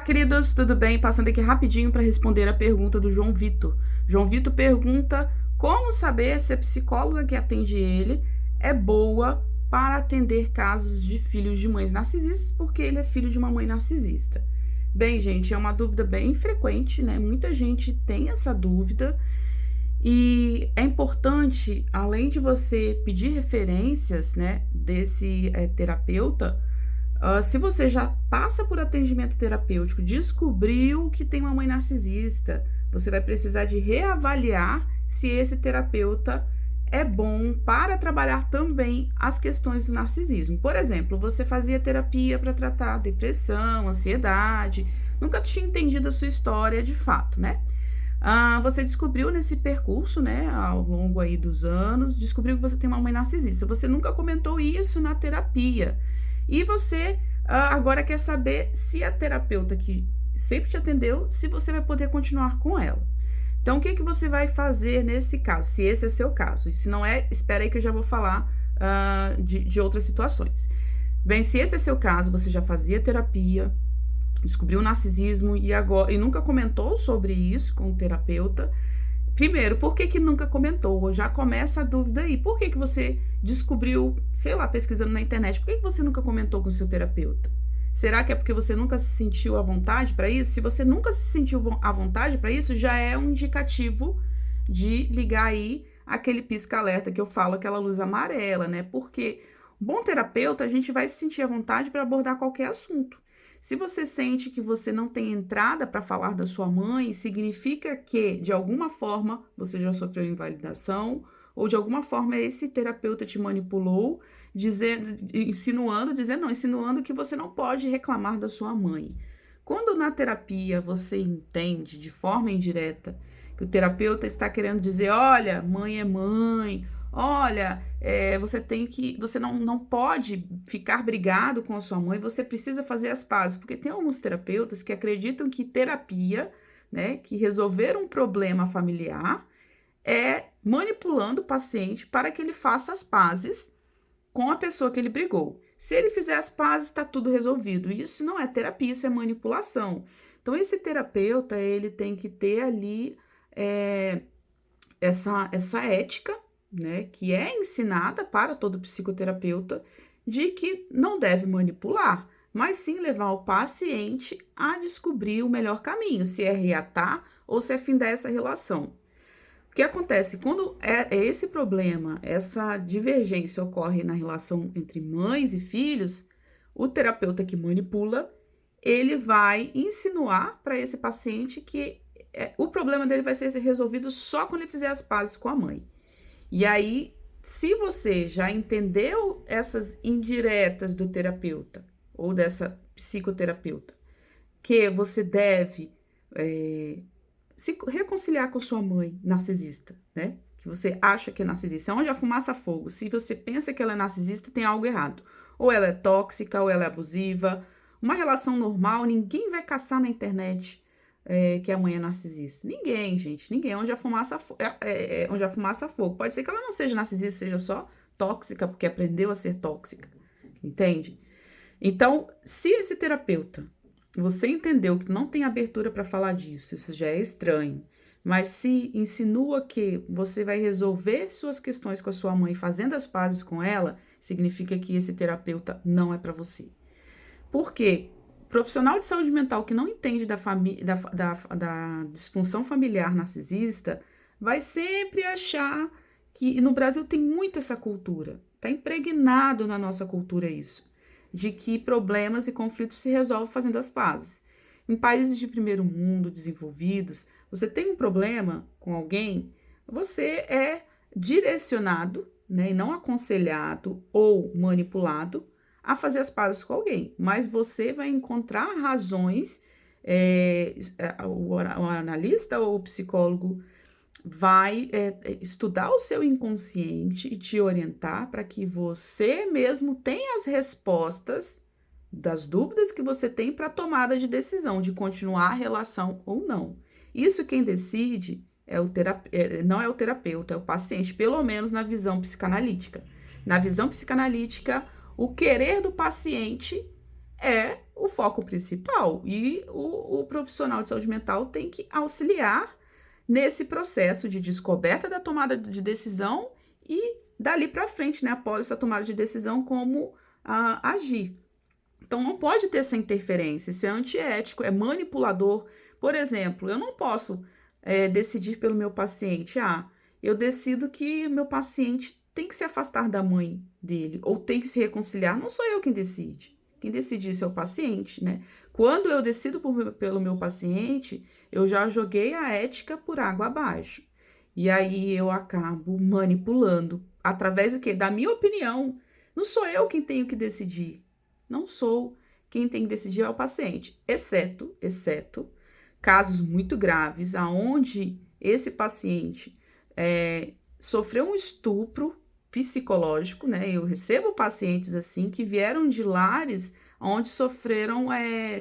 queridos, tudo bem? Passando aqui rapidinho para responder a pergunta do João Vitor. João Vitor pergunta como saber se a psicóloga que atende ele é boa para atender casos de filhos de mães narcisistas, porque ele é filho de uma mãe narcisista. Bem, gente, é uma dúvida bem frequente, né? Muita gente tem essa dúvida e é importante, além de você pedir referências, né, desse terapeuta. Se você já passa por atendimento terapêutico, descobriu que tem uma mãe narcisista, você vai precisar de reavaliar se esse terapeuta é bom para trabalhar também as questões do narcisismo. Por exemplo, você fazia terapia para tratar depressão, ansiedade, nunca tinha entendido a sua história de fato, né? Você descobriu nesse percurso, né, ao longo aí dos anos, descobriu que você tem uma mãe narcisista. Você nunca comentou isso na terapia. E você agora quer saber se a terapeuta que sempre te atendeu, se você vai poder continuar com ela. Então, o que você vai fazer nesse caso, se esse é seu caso? E se não é, espera aí que eu já vou falar de outras situações. Bem, se esse é seu caso, você já fazia terapia, descobriu o narcisismo e nunca comentou sobre isso com o terapeuta. Primeiro, por que nunca comentou? Já começa a dúvida aí. Por que você descobriu, sei lá, pesquisando na internet, por que você nunca comentou com o seu terapeuta? Será que é porque você nunca se sentiu à vontade para isso? Se você nunca se sentiu à vontade para isso, já é um indicativo de ligar aí aquele pisca-alerta que eu falo, aquela luz amarela, né? Porque bom terapeuta, a gente vai se sentir à vontade para abordar qualquer assunto. Se você sente que você não tem entrada para falar da sua mãe, significa que, de alguma forma, você já sofreu invalidação, ou de alguma forma esse terapeuta te manipulou, insinuando que você não pode reclamar da sua mãe. Quando na terapia você entende de forma indireta que o terapeuta está querendo dizer, olha, mãe é mãe, olha, você não pode ficar brigado com a sua mãe, você precisa fazer as pazes, porque tem alguns terapeutas que acreditam que terapia, né, que resolver um problema familiar é manipulando o paciente para que ele faça as pazes com a pessoa que ele brigou. Se ele fizer as pazes, está tudo resolvido. Isso não é terapia, isso é manipulação. Então, esse terapeuta, ele tem que ter ali essa ética, né, que é ensinada para todo psicoterapeuta, de que não deve manipular, mas sim levar o paciente a descobrir o melhor caminho, se é reatar ou se é findar essa relação. O que acontece? Quando esse problema, essa divergência ocorre na relação entre mães e filhos, o terapeuta que manipula, ele vai insinuar para esse paciente que o problema dele vai ser resolvido só quando ele fizer as pazes com a mãe. E aí, se você já entendeu essas indiretas do terapeuta ou dessa psicoterapeuta, que você deve se reconciliar com sua mãe narcisista, né? Que você acha que é narcisista. Onde a fumaça fogo. Se você pensa que ela é narcisista, tem algo errado. Ou ela é tóxica, ou ela é abusiva. Uma relação normal, ninguém vai caçar na internet que a mãe é narcisista. Ninguém, gente. Ninguém. Onde a fumaça fogo. Pode ser que ela não seja narcisista, seja só tóxica, porque aprendeu a ser tóxica. Entende? Então, se esse terapeuta, você entendeu que não tem abertura para falar disso, isso já é estranho, mas se insinua que você vai resolver suas questões com a sua mãe fazendo as pazes com ela, significa que esse terapeuta não é para você. Por quê? Profissional de saúde mental que não entende da disfunção familiar narcisista vai sempre achar que, e no Brasil tem muito essa cultura, está impregnado na nossa cultura isso, de que problemas e conflitos se resolvem fazendo as pazes. Em países de primeiro mundo, desenvolvidos, você tem um problema com alguém, você é direcionado, né, e não aconselhado ou manipulado a fazer as pazes com alguém, mas você vai encontrar razões, o analista ou o psicólogo vai estudar o seu inconsciente e te orientar para que você mesmo tenha as respostas das dúvidas que você tem para a tomada de decisão de continuar a relação ou não. Isso quem decide não é o terapeuta, é o paciente, pelo menos na visão psicanalítica. Na visão psicanalítica, o querer do paciente é o foco principal. E o profissional de saúde mental tem que auxiliar nesse processo de descoberta da tomada de decisão e dali para frente, né, após essa tomada de decisão, como agir. Então, não pode ter essa interferência, isso é antiético, é manipulador. Por exemplo, eu não posso decidir pelo meu paciente. Eu decido que meu paciente tem que se afastar da mãe dele, ou tem que se reconciliar. Não sou eu quem decide. Quem decide isso é o paciente, né? Quando eu decido pelo meu paciente, eu já joguei a ética por água abaixo. E aí eu acabo manipulando, através do quê? Da minha opinião. Não sou eu quem tenho que decidir. Não sou. Quem tem que decidir é o paciente. Exceto casos muito graves, aonde esse paciente sofreu um estupro psicológico, né? Eu recebo pacientes assim que vieram de lares onde sofreram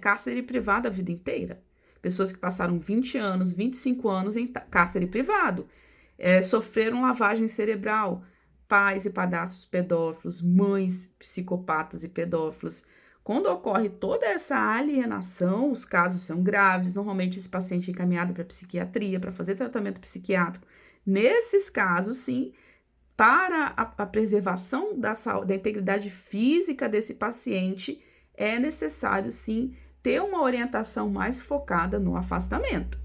cárcere privado a vida inteira. Pessoas que passaram 20 anos, 25 anos em cárcere privado. Sofreram lavagem cerebral. Pais e padrastos pedófilos, mães psicopatas e pedófilos. Quando ocorre toda essa alienação, os casos são graves. Normalmente esse paciente é encaminhado para psiquiatria, para fazer tratamento psiquiátrico. Nesses casos, sim, para a preservação da saúde, da integridade física desse paciente, é necessário, sim, ter uma orientação mais focada no afastamento.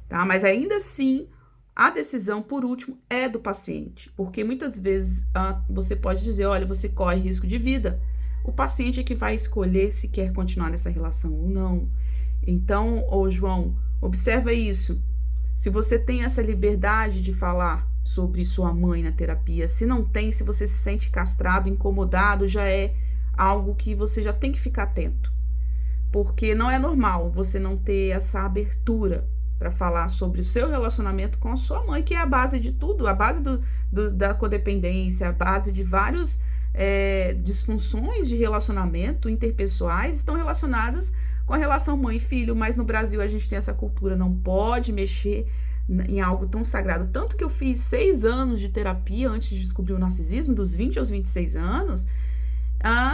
Tá? Mas ainda assim, a decisão, por último, é do paciente, porque muitas vezes você pode dizer, olha, você corre risco de vida. O paciente é que vai escolher se quer continuar nessa relação ou não. Então, João, observa isso. Se você tem essa liberdade de falar sobre sua mãe na terapia, se não tem, se você se sente castrado, incomodado, já é algo que você já tem que ficar atento. Porque não é normal você não ter essa abertura para falar sobre o seu relacionamento com a sua mãe, que é a base de tudo, a base da codependência, a base de várias disfunções de relacionamento interpessoais estão relacionadas com a relação mãe e filho, mas no Brasil a gente tem essa cultura, não pode mexer em algo tão sagrado. Tanto que eu fiz 6 anos de terapia antes de descobrir o narcisismo, dos 20 aos 26 anos,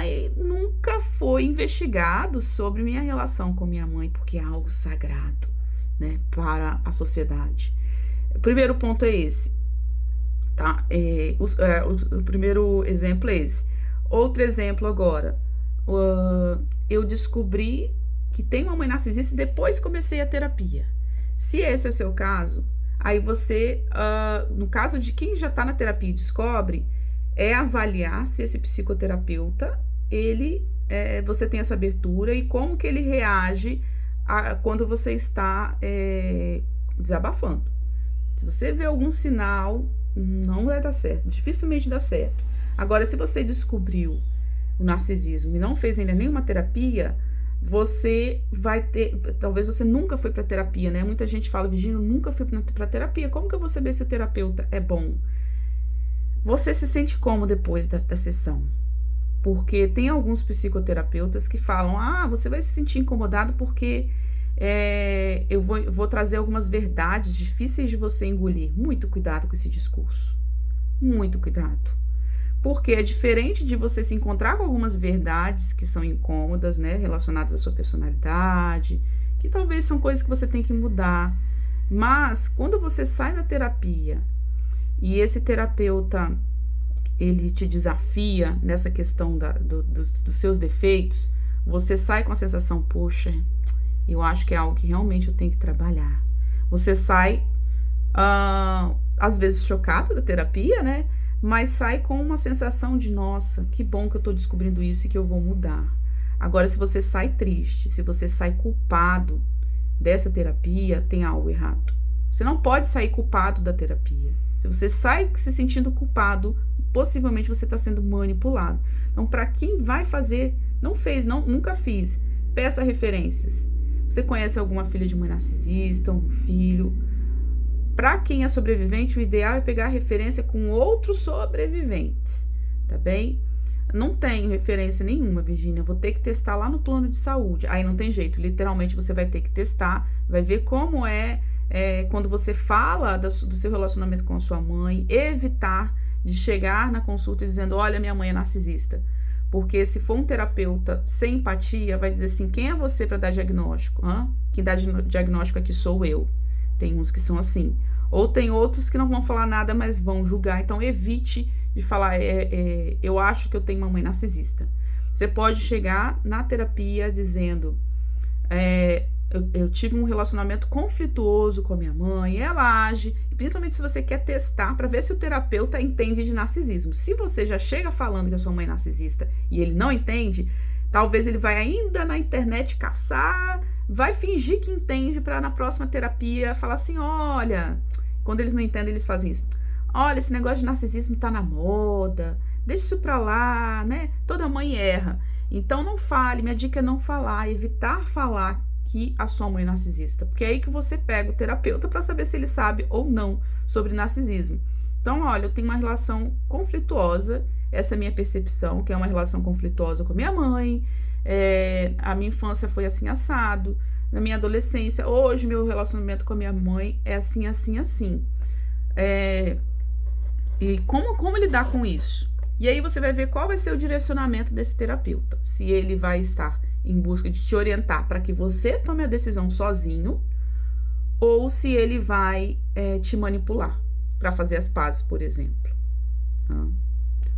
e nunca foi investigado sobre minha relação com minha mãe, porque é algo sagrado, né, para a sociedade. O primeiro ponto é esse, tá? O primeiro exemplo é esse. Outro exemplo agora, eu descobri que tem uma mãe narcisista e depois comecei a terapia. Se esse é seu caso, aí você, no caso de quem já está na terapia e descobre, avaliar se esse psicoterapeuta, você tem essa abertura e como que ele reage quando você está desabafando. Se você vê algum sinal, não vai dar certo, dificilmente dá certo. Agora, se você descobriu o narcisismo e não fez ainda nenhuma terapia, você vai ter, talvez você nunca foi para terapia, né? Muita gente fala, Virgínia, eu nunca fui para terapia. Como que eu vou saber se o terapeuta é bom? Você se sente como depois da sessão? Porque tem alguns psicoterapeutas que falam, você vai se sentir incomodado porque eu vou trazer algumas verdades difíceis de você engolir. Muito cuidado com esse discurso. Muito cuidado. Porque é diferente de você se encontrar com algumas verdades que são incômodas, né, relacionadas à sua personalidade, que talvez são coisas que você tem que mudar. Mas quando você sai da terapia e esse terapeuta, ele te desafia nessa questão dos seus defeitos, você sai com a sensação, poxa, eu acho que é algo que realmente eu tenho que trabalhar. Você sai, às vezes, chocado da terapia, né? Mas sai com uma sensação de, nossa, que bom que eu tô descobrindo isso e que eu vou mudar. Agora, se você sai triste, se você sai culpado dessa terapia, tem algo errado. Você não pode sair culpado da terapia. Se você sai se sentindo culpado, possivelmente você está sendo manipulado. Então, para quem vai fazer, nunca fiz, peça referências. Você conhece alguma filha de mãe narcisista, um filho? Para quem é sobrevivente, o ideal é pegar referência com outros sobreviventes, tá bem? Não tenho referência nenhuma, Virgínia, vou ter que testar lá no plano de saúde. Aí não tem jeito, literalmente você vai ter que testar, vai ver como quando você fala do seu relacionamento com a sua mãe, evitar de chegar na consulta dizendo, olha, minha mãe é narcisista. Porque se for um terapeuta sem empatia, vai dizer assim, quem é você para dar diagnóstico? Quem dá diagnóstico aqui sou eu. Tem uns que são assim. Ou tem outros que não vão falar nada, mas vão julgar. Então, evite de falar, eu acho que eu tenho uma mãe narcisista. Você pode chegar na terapia dizendo, eu tive um relacionamento conflituoso com a minha mãe, ela age, e principalmente se você quer testar para ver se o terapeuta entende de narcisismo. Se você já chega falando que a sua mãe é narcisista e ele não entende, talvez ele vai ainda na internet caçar, vai fingir que entende para na próxima terapia falar assim, olha, quando eles não entendem, eles fazem isso. Olha, esse negócio de narcisismo tá na moda, deixa isso pra lá, né? Toda mãe erra. Então não fale, minha dica é não falar, evitar falar que a sua mãe é narcisista, porque é aí que você pega o terapeuta para saber se ele sabe ou não sobre narcisismo. Então, olha, eu tenho uma relação conflituosa, essa é a minha percepção, que é uma relação conflituosa com a minha mãe, a minha infância foi assim, assado, na minha adolescência, hoje meu relacionamento com a minha mãe é assim, assim, assim. E como lidar com isso? E aí você vai ver qual vai ser o direcionamento desse terapeuta. Se ele vai estar em busca de te orientar para que você tome a decisão sozinho, ou se ele vai te manipular para fazer as pazes, por exemplo.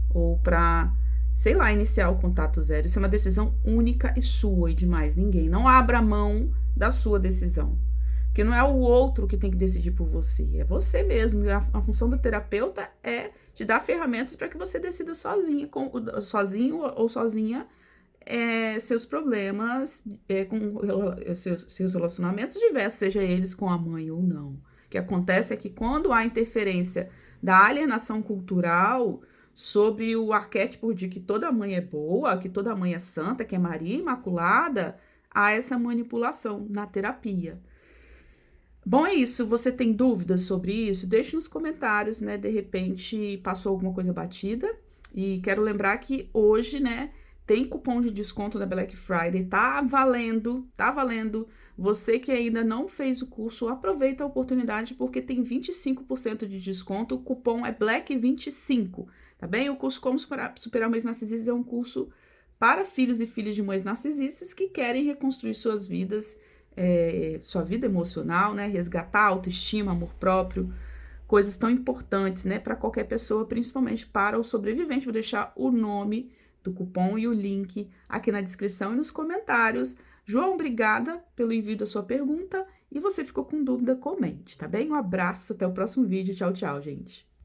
Ou para, sei lá, iniciar o contato zero. Isso é uma decisão única e sua e de mais ninguém. Não abra mão da sua decisão. Porque não é o outro que tem que decidir por você, é você mesmo. E a função do terapeuta é te dar ferramentas para que você decida sozinho ou sozinha seus problemas com seus relacionamentos diversos, seja eles com a mãe ou não. O que acontece é que quando há interferência da alienação cultural sobre o arquétipo de que toda mãe é boa, que toda mãe é santa, que é Maria Imaculada, há essa manipulação na terapia. Bom, é isso. Você tem dúvidas sobre isso? Deixe nos comentários, né? De repente passou alguma coisa batida. E quero lembrar que hoje, né, tem cupom de desconto da Black Friday. Tá valendo, tá valendo. Você que ainda não fez o curso, aproveita a oportunidade porque tem 25% de desconto. O cupom é Black25, tá bem? O curso Como Superar Mães Narcisistas é um curso para filhos e filhas de mães narcisistas que querem reconstruir suas vidas, sua vida emocional, né? Resgatar a autoestima, amor próprio, coisas tão importantes, né? Para qualquer pessoa, principalmente para o sobrevivente. Vou deixar o nome do cupom e o link aqui na descrição e nos comentários. João, obrigada pelo envio da sua pergunta. E você ficou com dúvida, comente, tá bem? Um abraço, até o próximo vídeo. Tchau, tchau, gente.